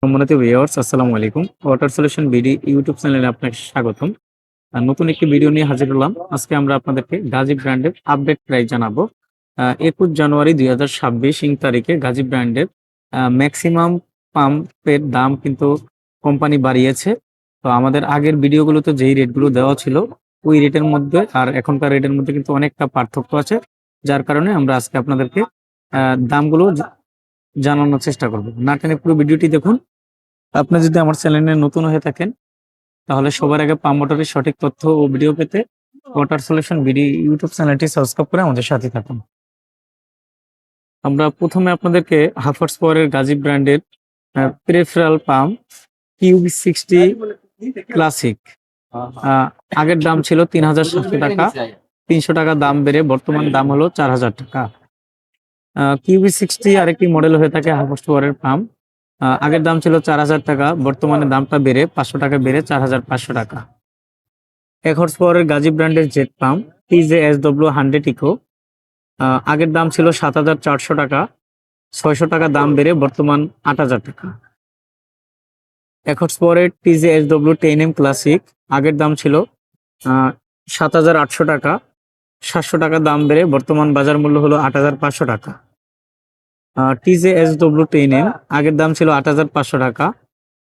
সম্মানিত ভিউয়ার্স, আসসালামু আলাইকুম। ওয়াটার সলিউশন বিডি ইউটিউব চ্যানেলে আপনাকে স্বাগতম। নতুন একটি ভিডিও নিয়ে হাজির হলাম। আজকে আমরা আপনাদেরকে গাজী ব্র্যান্ডের আপডেট প্রাইস জানাবো। 21 জানুয়ারি 2026 তারিখে গাজী ব্র্যান্ডের ম্যাক্সিমাম পাম্পের দাম কিন্তু কোম্পানি বাড়িয়েছে। তো আমাদের আগের ভিডিওগুলোতে যেই রেটগুলো দেওয়া ছিল ওই রেটের মধ্যে আর এখনকার রেটের মধ্যে কিন্তু অনেকটা পার্থক্য আছে, যার কারণে আমরা আজকে আপনাদেরকে দামগুলো জানানোর চেষ্টা করব। না টেনে পুরো ভিডিওটি দেখুন। আপনি যদি আমার চ্যানেলে নতুন হয়ে থাকেন তাহলে সবার আগে পাম্প মোটরের সঠিক তথ্য ও ভিডিও পেতে ওয়াটার সলিউশন বিডি ইউটিউব চ্যানেলটি সাবস্ক্রাইব করে আমাদের সাথে থাকুন। আমরা প্রথমে আপনাদেরকে হাফার্স পাওয়ারের গাজী ব্র্যান্ডের পেরিফেরাল পাম্প কিউবি 60 ক্লাসিক, আগের দাম ছিল 3700 টাকা, 300 টাকা দাম বেড়ে বর্তমান দাম হলো 4000 টাকা। কিউবি 60 আরেকটি মডেল হয়ে থাকে হাফার্স পাওয়ারের পাম্প। আগের দাম ছিল 4000 টাকা, বর্তমানে দামটা বেড়ে 500 টাকা বেড়ে 4500 টাকা। 1 হর্স পাওয়ারের গাজী ব্র্যান্ডের জেট পাম্প TJSW 100 ইকো, আগের দাম ছিল 7400 টাকা, 600 টাকা দাম বেড়ে বর্তমান 8000 টাকা। 1 হর্স পাওয়ারের TJSW 10M ক্লাসিক, আগের দাম ছিল 7800 টাকা, 700 টাকা দাম বেড়ে বর্তমান বাজার মূল্য হলো 8500 টাকা। TJSW 10M, আগের দাম ছিল 8500 টাকা,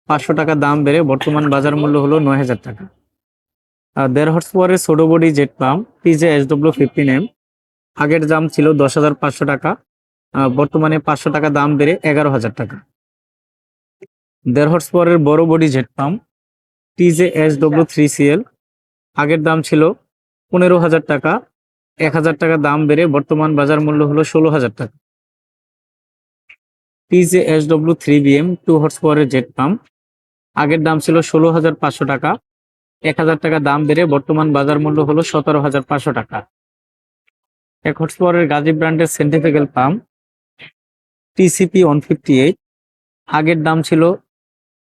500 টাকা দাম বেড়ে বর্তমান বাজার মূল্য হলো 9000 টাকা। 1.5 হর্স পাওয়ারের ছোট body jet pump TJSW 15M, আগের দাম ছিল 10,500 টাকা, বর্তমানে 500 টাকা দাম বেড়ে 11,000 টাকা। 1.5 হর্স পাওয়ারের বড় body jet pump TJSW 3CL, আগের দাম ছিল 15,000 টাকা, 1,000 টাকা দাম বেড়ে বর্তমান বাজার মূল্য হলো 16,000 টাকা। TJSW 3BM 2 হর্স পাওয়ারের জেট পাম্প, আগের দাম ছিল 16,500 টাকা, 1,000 টাকা দাম বেড়ে বর্তমান বাজার মূল্য হলো 17,500 টাকা। 1 হর্স পাওয়ারের গাজী ব্র্যান্ডের সেন্ট্রিফিউগাল পাম্প TCP 158, আগের দাম ছিল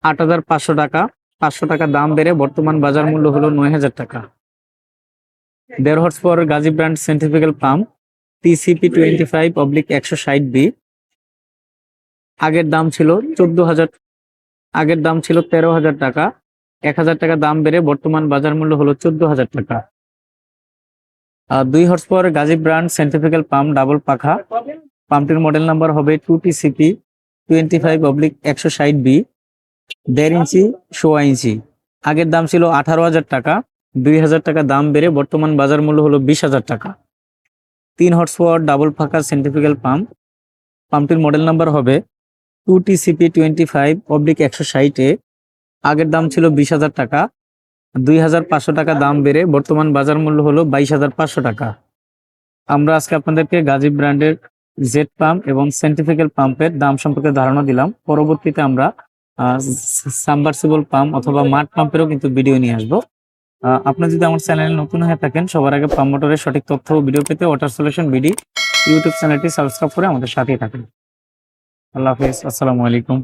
8,500 টাকা, 500 টাকা দাম বেড়ে বর্তমান বাজার মূল্য হলো 9,000 টাকা। 1.5 হর্স পাওয়ারের Gazi brand centrifugal pump TCP 25/160B, আগের দাম ছিল 13,000 টাকা, 1,000 টাকা দাম বেড়ে বর্তমান বাজার মূল্য হলো 14,000 টাকা। 2 হর্স পাওয়ারের Gazi brand centrifugal pump double পাখা, পাম্পটির মডেল নাম্বার হবে 2TCP 25/160B, 1.5 ইঞ্চি 1.5 ইঞ্চি, আগের দাম ছিল 18,000 টাকা, 2,000 টাকা দাম বেড়ে বর্তমান বাজার মূল্য হলো 20,000 টাকা। 3 হর্স পাওয়ার ডাবল পাখা সেন্ট্রিফিউগাল পাম্প, পাম্পটির মডেল নাম্বার হবে 2TCP 25/160A, আগের দাম ছিল 20,000 টাকা, 2,500 টাকা দাম বেড়ে বর্তমান বাজার মূল্য হলো 22,500 টাকা। আমরা আজকে আপনাদেরকে গাজী ব্র্যান্ডের জেট পাম্প এবং সেন্ট্রিফিউগাল পাম্পের দাম সম্পর্কে ধারণা দিলাম। পরবর্তীতে আমরা সাবমার্সিবল পাম্প অথবা মাড পাম্পেরও কিন্তু ভিডিও নিয়ে আসবো। আপনি যদি আমার চ্যানেলে নতুন হয়ে থাকেন সবার আগে পাম্প মোটরের সঠিক তথ্য ও ভিডিও পেতে ওয়াটার সলিউশন বিডি ইউটিউব চ্যানেলটি সাবস্ক্রাইব করে আমাদের সাথেই থাকুন। আল্লাহ হাফেজ, আসসালামু আলাইকুম।